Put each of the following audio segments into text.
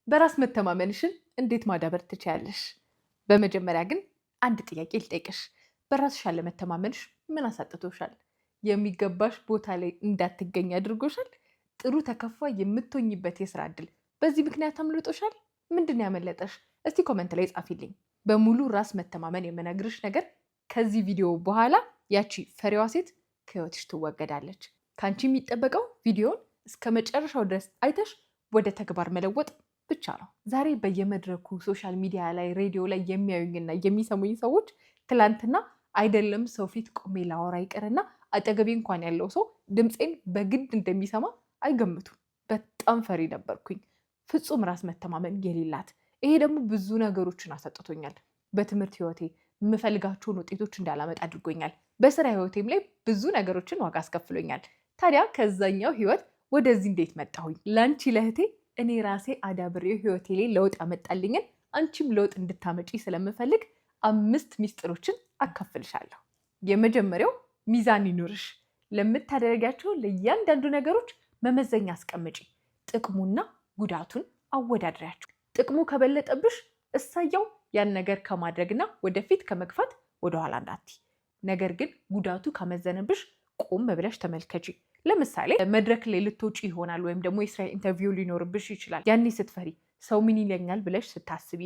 በራስ መተማመንሽን እንዴት ማዳበር ትችያለሽ? በመጀመሪያ ግን አንድ ጥያቄ ልጠይቅሽ። በራስሽ አለመተማመንሽ ምን አሳጥቶሻል? የሚገባሽ ቦታ ላይ እንዳትገኝ አድርጎሻል? ጥሩ ተከፋይ የምትሆኝበት የስራ እድል በዚህ ምክንያት አምልጦሻል? ምንድን ያመለጠሽ? እስቲ ኮመንት ላይ ጻፊልኝ። በሙሉ ራስ መተማመን የምነግርሽ ነገር ከዚህ ቪዲዮ በኋላ ያቺ ፈሪዋ ሴት ከህይወትሽ ትወገዳለች። ከአንቺ የሚጠበቀው ቪዲዮን እስከ መጨረሻው ድረስ አይተሽ ወደ ተግባር መለወጥ ብቻ ነው። ዛሬ በየመድረኩ ሶሻል ሚዲያ ላይ ሬዲዮ ላይ የሚያዩኝና የሚሰሙኝ ሰዎች ትላንትና አይደለም ሰው ፊት ቆሜ ላወራ ይቅርና አጠገቤ እንኳን ያለው ሰው ድምፄን በግድ እንደሚሰማ አይገምቱም። በጣም ፈሪ ነበርኩኝ፣ ፍጹም ራስ መተማመን የሌላት። ይሄ ደግሞ ብዙ ነገሮችን አሰጥቶኛል። በትምህርት ህይወቴ የምፈልጋቸውን ውጤቶች እንዳላመጣ አድርጎኛል። በስራ ህይወቴም ላይ ብዙ ነገሮችን ዋጋ አስከፍሎኛል። ታዲያ ከዛኛው ህይወት ወደዚህ እንዴት መጣሁኝ? ለአንቺ ለእህቴ እኔ ራሴ አዳብሬው ህይወቴ ላይ ለውጥ ያመጣልኝን አንቺም ለውጥ እንድታመጪ ስለምፈልግ 5 ሚስጥሮችን አካፍልሻለሁ። የመጀመሪያው ሚዛን ይኑርሽ። ለምታደርጊያቸው ለእያንዳንዱ ነገሮች መመዘኛ አስቀምጪ። ጥቅሙና ጉዳቱን አወዳድሪያቸው። ጥቅሙ ከበለጠብሽ እሳያው ያን ነገር ከማድረግና ወደፊት ከመግፋት ወደኋላ እንዳትይ። ነገር ግን ጉዳቱ ካመዘነብሽ ቆም ብለሽ ተመልከቺ። ለምሳሌ መድረክ ላይ ልትወጪ ይሆናል፣ ወይም ደግሞ የስራ ኢንተርቪው ሊኖርብሽ ይችላል። ያኔ ስትፈሪ፣ ሰው ምን ይለኛል ብለሽ ስታስቢ፣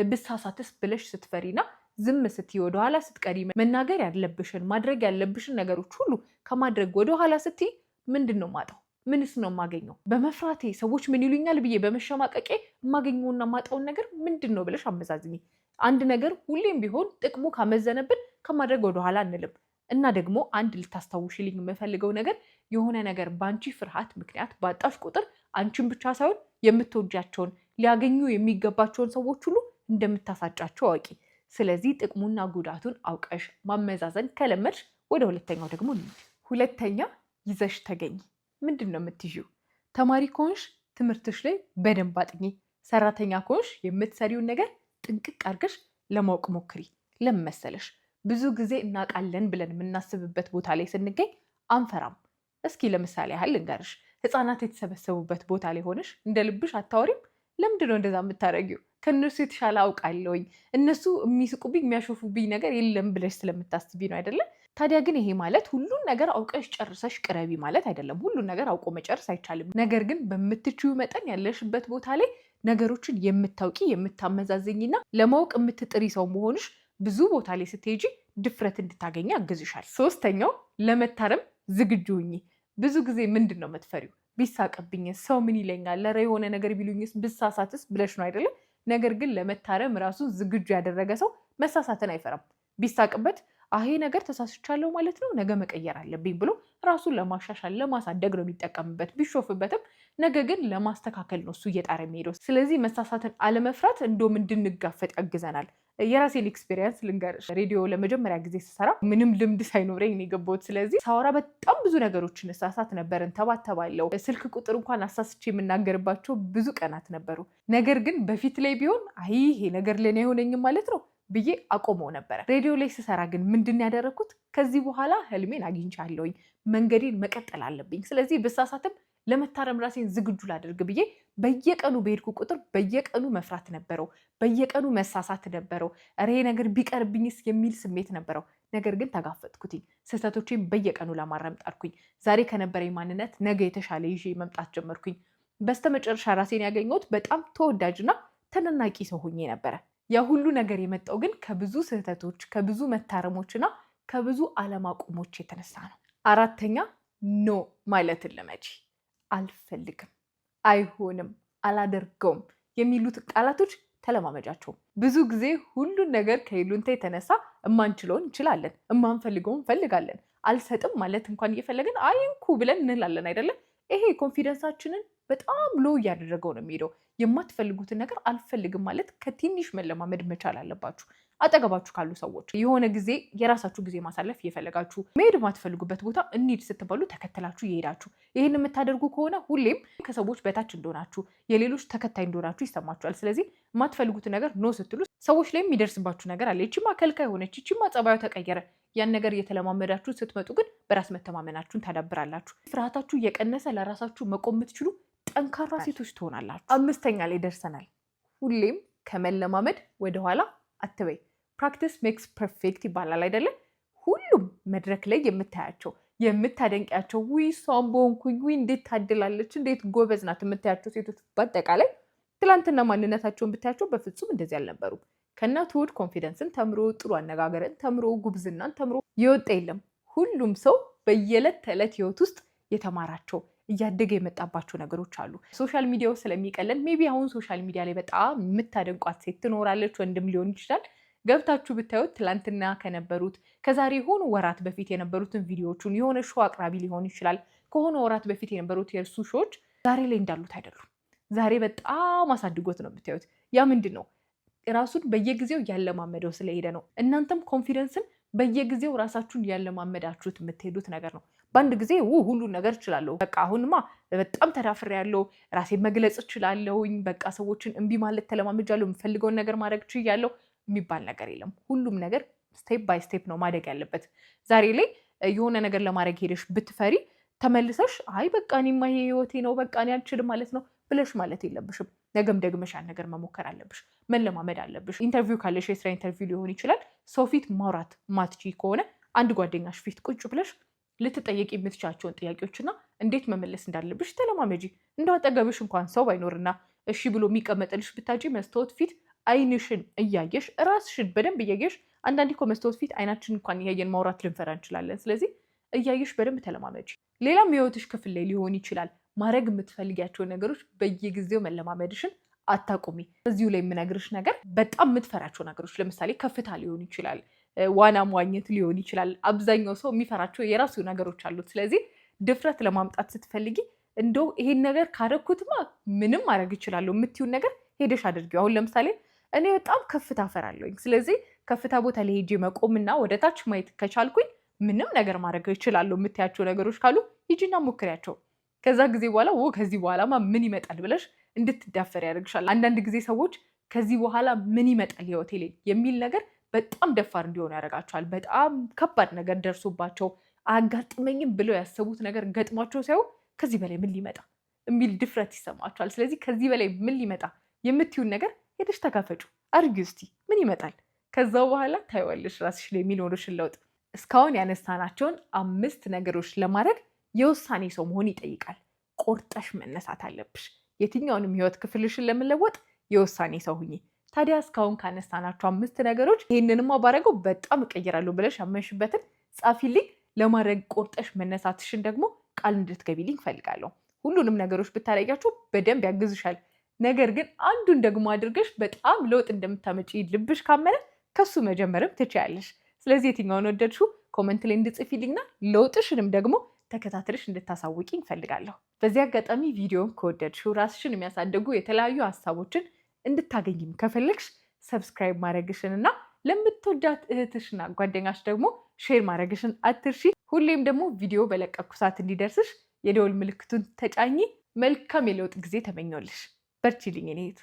ብሳሳትስ ብለሽ ስትፈሪና ዝም ስትይ፣ ወደኋላ ስትቀሪ፣ መናገር ያለብሽን ማድረግ ያለብሽን ነገሮች ሁሉ ከማድረግ ወደኋላ ስትይ ምንድን ነው ማጣው? ምንስ ነው የማገኘው? በመፍራቴ ሰዎች ምን ይሉኛል ብዬ በመሸማቀቄ የማገኘውና ማጣውን ነገር ምንድን ነው ብለሽ አመዛዝኝ። አንድ ነገር ሁሌም ቢሆን ጥቅሙ ካመዘነብን ከማድረግ ወደኋላ አንልም። እና ደግሞ አንድ ልታስታውሽልኝ የምፈልገው ነገር የሆነ ነገር በአንቺ ፍርሃት ምክንያት ባጣሽ ቁጥር አንቺን ብቻ ሳይሆን የምትወጃቸውን ሊያገኙ የሚገባቸውን ሰዎች ሁሉ እንደምታሳጫቸው አውቂ። ስለዚህ ጥቅሙና ጉዳቱን አውቀሽ ማመዛዘን ከለመድሽ ወደ ሁለተኛው ደግሞ እንሂድ። ሁለተኛ ይዘሽ ተገኝ። ምንድን ነው የምትይዥው? ተማሪ ከሆንሽ ትምህርትሽ ላይ በደንብ አጥኚ። ሰራተኛ ከሆንሽ የምትሰሪውን ነገር ጥንቅቅ አድርገሽ ለማወቅ ሞክሪ። ለምን መሰለሽ? ብዙ ጊዜ እናውቃለን ብለን የምናስብበት ቦታ ላይ ስንገኝ አንፈራም። እስኪ ለምሳሌ ያህል ልንገርሽ። ህፃናት የተሰበሰቡበት ቦታ ላይ ሆነሽ እንደ ልብሽ አታወሪም? ለምንድን ነው እንደዛ የምታደርጊው? ከእነሱ የተሻለ አውቃለሁኝ፣ እነሱ የሚስቁብኝ የሚያሾፉብኝ ነገር የለም ብለሽ ስለምታስቢ ነው አይደለም? ታዲያ ግን ይሄ ማለት ሁሉን ነገር አውቀሽ ጨርሰሽ ቅረቢ ማለት አይደለም። ሁሉን ነገር አውቆ መጨረስ አይቻልም። ነገር ግን በምትችዩ መጠን ያለሽበት ቦታ ላይ ነገሮችን የምታውቂ የምታመዛዘኝና ለማወቅ የምትጥሪ ሰው መሆንሽ ብዙ ቦታ ላይ ስትሄጂ ድፍረት እንድታገኝ ያግዝሻል። ሶስተኛው ለመታረም ዝግጁ ሁኚ። ብዙ ጊዜ ምንድን ነው የምትፈሪው? ቢሳቅብኝስ፣ ሰው ምን ይለኛል፣ ለረ የሆነ ነገር ቢሉኝስ፣ ብሳሳትስ ብለሽ ነው አይደለም? ነገር ግን ለመታረም ራሱን ዝግጁ ያደረገ ሰው መሳሳትን አይፈራም። ቢሳቅበት ይሄ ነገር ተሳስቻለሁ ማለት ነው፣ ነገ መቀየር አለብኝ ብሎ ራሱን ለማሻሻል ለማሳደግ ነው የሚጠቀምበት። ቢሾፍበትም ነገ ግን ለማስተካከል ነው እሱ እየጣረ የሚሄደው። ስለዚህ መሳሳትን አለመፍራት እንደውም እንድንጋፈጥ ያግዘናል። የራሴን ኤክስፔሪየንስ ልንገርሽ። ሬዲዮ ለመጀመሪያ ጊዜ ስሰራ ምንም ልምድ ሳይኖረኝ ነው የገባሁት። ስለዚህ ሳወራ በጣም ብዙ ነገሮችን እሳሳት ነበር፣ እንተባተባለሁ። ስልክ ቁጥር እንኳን አሳስቼ የምናገርባቸው ብዙ ቀናት ነበሩ። ነገር ግን በፊት ላይ ቢሆን ይሄ ነገር ለእኔ አይሆነኝም ማለት ነው ብዬ አቆመው ነበረ። ሬዲዮ ላይ ስሰራ ግን ምንድን ያደረግኩት? ከዚህ በኋላ ህልሜን አግኝቻለሁኝ፣ መንገዴን መቀጠል አለብኝ። ስለዚህ ብሳሳትም ለመታረም ራሴን ዝግጁ ላደርግ ብዬ በየቀኑ በሄድኩ ቁጥር በየቀኑ መፍራት ነበረው፣ በየቀኑ መሳሳት ነበረው። ይሄ ነገር ቢቀርብኝስ የሚል ስሜት ነበረው። ነገር ግን ተጋፈጥኩትኝ። ስህተቶቼን በየቀኑ ለማረም ጣርኩኝ። ዛሬ ከነበረኝ ማንነት ነገ የተሻለ ይዤ መምጣት ጀመርኩኝ። በስተመጨረሻ ራሴን ያገኘሁት በጣም ተወዳጅና ተነናቂ ሰው ሆኜ ነበረ። ያ ሁሉ ነገር የመጣው ግን ከብዙ ስህተቶች፣ ከብዙ መታረሞችና ከብዙ አለማቆሞች የተነሳ ነው። አራተኛ ኖ ማለትን ልመጂ። አልፈልግም፣ አይሆንም፣ አላደርገውም የሚሉት ቃላቶች ተለማመጃቸው። ብዙ ጊዜ ሁሉን ነገር ከይሉንታ የተነሳ እማንችለውን እንችላለን፣ እማንፈልገውን እንፈልጋለን። አልሰጥም ማለት እንኳን እየፈለግን አይንኩ ብለን እንላለን አይደለም? ይሄ ኮንፊደንሳችንን በጣም ሎ እያደረገው ነው የሚሄደው። የማትፈልጉትን ነገር አልፈልግም ማለት ከትንሽ መለማመድ መቻል አለባችሁ። አጠገባችሁ ካሉ ሰዎች የሆነ ጊዜ የራሳችሁ ጊዜ ማሳለፍ እየፈለጋችሁ መሄድ የማትፈልጉበት ቦታ እንሂድ ስትባሉ ተከትላችሁ እየሄዳችሁ ይህን የምታደርጉ ከሆነ ሁሌም ከሰዎች በታች እንደሆናችሁ፣ የሌሎች ተከታይ እንደሆናችሁ ይሰማችኋል። ስለዚህ የማትፈልጉትን ነገር ኖ ስትሉ ሰዎች ላይ የሚደርስባችሁ ነገር አለ። ይቺማ ከልካይ ሆነች፣ ይቺማ ጸባዩ ተቀየረ። ያን ነገር እየተለማመዳችሁ ስትመጡ ግን በራስ መተማመናችሁን ታዳብራላችሁ። ፍርሃታችሁ እየቀነሰ ለራሳችሁ መቆም የምትችሉ ጠንካራ ሴቶች ትሆናላችሁ። 5ኛ ላይ ደርሰናል። ሁሌም ከመለማመድ ወደኋላ አትበይ። ፕራክቲስ ሜክስ ፐርፌክት ይባላል አይደለም? ሁሉም መድረክ ላይ የምታያቸው የምታደንቂያቸው እሷን በሆንኩኝ እንዴት ታድላለች እንዴት ጎበዝ ናት የምታያቸው ሴቶች በአጠቃላይ ትላንትና ማንነታቸውን ብታያቸው በፍጹም እንደዚህ አልነበሩም። ከእናቱ ሆድ ኮንፊደንስን ተምሮ ጥሩ አነጋገርን ተምሮ ጉብዝናን ተምሮ የወጣ የለም። ሁሉም ሰው በየዕለት ተዕለት ህይወት ውስጥ የተማራቸው እያደገ የመጣባቸው ነገሮች አሉ። ሶሻል ሚዲያው ስለሚቀለን ሜቢ አሁን ሶሻል ሚዲያ ላይ በጣም የምታደንቋት ሴት ትኖራለች፣ ወንድም ሊሆን ይችላል። ገብታችሁ ብታዩት ትላንትና ከነበሩት ከዛሬ የሆኑ ወራት በፊት የነበሩትን ቪዲዮዎቹን የሆነ ሾው አቅራቢ ሊሆን ይችላል። ከሆነ ወራት በፊት የነበሩት የእርሱ ሾዎች ዛሬ ላይ እንዳሉት አይደሉም። ዛሬ በጣም አሳድጎት ነው የምታዩት። ያ ምንድን ነው? ራሱን በየጊዜው እያለማመደው ስለሄደ ነው። እናንተም ኮንፊደንስን በየጊዜው ራሳችሁን እያለማመዳችሁት የምትሄዱት ነገር ነው። በአንድ ጊዜ ሁሉን ነገር እችላለሁ፣ በቃ አሁንማ በጣም ተዳፍሬያለሁ፣ ራሴን መግለጽ እችላለሁኝ፣ በቃ ሰዎችን እምቢ ማለት ተለማምጃለሁ፣ የምፈልገውን ነገር ማድረግ ችያለሁ የሚባል ነገር የለም። ሁሉም ነገር ስቴፕ ባይ ስቴፕ ነው ማደግ ያለበት። ዛሬ ላይ የሆነ ነገር ለማድረግ ሄደሽ ብትፈሪ ተመልሰሽ አይ በቃ እኔማ ይሄ ህይወቴ ነው በቃ እኔ አልችልም ማለት ነው ብለሽ ማለት የለብሽም። ነገም ደግመሽ ያን ነገር መሞከር አለብሽ፣ መለማመድ አለብሽ። ኢንተርቪው ካለሽ የስራ ኢንተርቪው ሊሆን ይችላል። ሰው ፊት ማውራት ማትቺ ከሆነ አንድ ጓደኛሽ ፊት ቁጭ ብለሽ ልትጠየቂ የምትቻቸውን ጥያቄዎችና እንዴት መመለስ እንዳለብሽ ተለማመጂ። እንደው አጠገብሽ እንኳን ሰው ባይኖርና እሺ ብሎ የሚቀመጥልሽ ብታጪ መስታወት ፊት አይንሽን እያየሽ ራስሽን በደንብ እያየሽ፣ አንዳንዴ እኮ መስታወት ፊት አይናችን እንኳን እያየን ማውራት ልንፈራ እንችላለን። ስለዚህ እያየሽ በደንብ ተለማመጂ። ሌላም የህይወትሽ ክፍል ላይ ሊሆን ይችላል። ማድረግ የምትፈልጊያቸውን ነገሮች በየጊዜው መለማመድሽን አታቁሚ። እዚሁ ላይ የምነግርሽ ነገር በጣም የምትፈራቸው ነገሮች ለምሳሌ ከፍታ ሊሆን ይችላል፣ ዋና መዋኘት ሊሆን ይችላል። አብዛኛው ሰው የሚፈራቸው የራሱ ነገሮች አሉት። ስለዚህ ድፍረት ለማምጣት ስትፈልጊ እንደው ይሄን ነገር ካደረኩትማ ምንም ማድረግ ይችላለሁ የምትይውን ነገር ሄደሽ አድርጊው። አሁን ለምሳሌ እኔ በጣም ከፍታ ፈራለሁኝ። ስለዚህ ከፍታ ቦታ ላይ ሄጄ መቆምና ወደ ታች ማየት ከቻልኩኝ ምንም ነገር ማድረግ ይችላለሁ የምትያቸው ነገሮች ካሉ ሂጂና ሞክሪያቸው። ከዛ ጊዜ በኋላ ከዚህ በኋላማ ምን ይመጣል ብለሽ እንድትዳፈር ያደርግሻል። አንዳንድ ጊዜ ሰዎች ከዚህ በኋላ ምን ይመጣል ህይወቴ ላይ የሚል ነገር በጣም ደፋር እንዲሆኑ ያደርጋቸዋል። በጣም ከባድ ነገር ደርሶባቸው አያጋጥመኝም ብለው ያሰቡት ነገር ገጥሟቸው ሳይሆን ከዚህ በላይ ምን ሊመጣ የሚል ድፍረት ይሰማቸዋል። ስለዚህ ከዚህ በላይ ምን ሊመጣ የምትዩን ነገር ሄደሽ ተጋፈጩ፣ አድርጊው እስቲ ምን ይመጣል። ከዛው በኋላ ታይዋለሽ ራስሽ ላይ የሚኖርሽን ለውጥ። እስካሁን ያነሳናቸውን 5 ነገሮች ለማድረግ የውሳኔ ሰው መሆን ይጠይቃል። ቆርጠሽ መነሳት አለብሽ። የትኛውንም ህይወት ክፍልሽን ለመለወጥ የውሳኔ ሰው ሁኚ። ታዲያ እስካሁን ካነሳናቸው 5 ነገሮች ይህንንማ ባደረገው በጣም እቀይራለሁ ብለሽ ያመንሽበትን ጻፊልኝ። ለማድረግ ቆርጠሽ መነሳትሽን ደግሞ ቃል እንድትገቢልኝ እፈልጋለሁ። ሁሉንም ነገሮች ብታደርጊያቸው በደንብ ያግዝሻል። ነገር ግን አንዱን ደግሞ አድርገሽ በጣም ለውጥ እንደምታመጪ ልብሽ ካመነ ከሱ መጀመርም ትችያለሽ። ስለዚህ የትኛውን ወደድሽው ኮመንት ላይ እንድጽፊልኝና ለውጥሽንም ደግሞ ተከታተልሽ እንድታሳውቂኝ እፈልጋለሁ። በዚህ አጋጣሚ ቪዲዮን ከወደድሽው ራስሽን የሚያሳድጉ የተለያዩ ሀሳቦችን እንድታገኝም ከፈለግሽ ሰብስክራይብ ማድረግሽን እና ለምትወዳት እህትሽና ጓደኛሽ ደግሞ ሼር ማድረግሽን አትርሺ። ሁሌም ደግሞ ቪዲዮ በለቀኩ ሰዓት እንዲደርስሽ የደወል ምልክቱን ተጫኚ። መልካም የለውጥ ጊዜ ተመኘሁልሽ። በርቺልኝ እኔ እህት።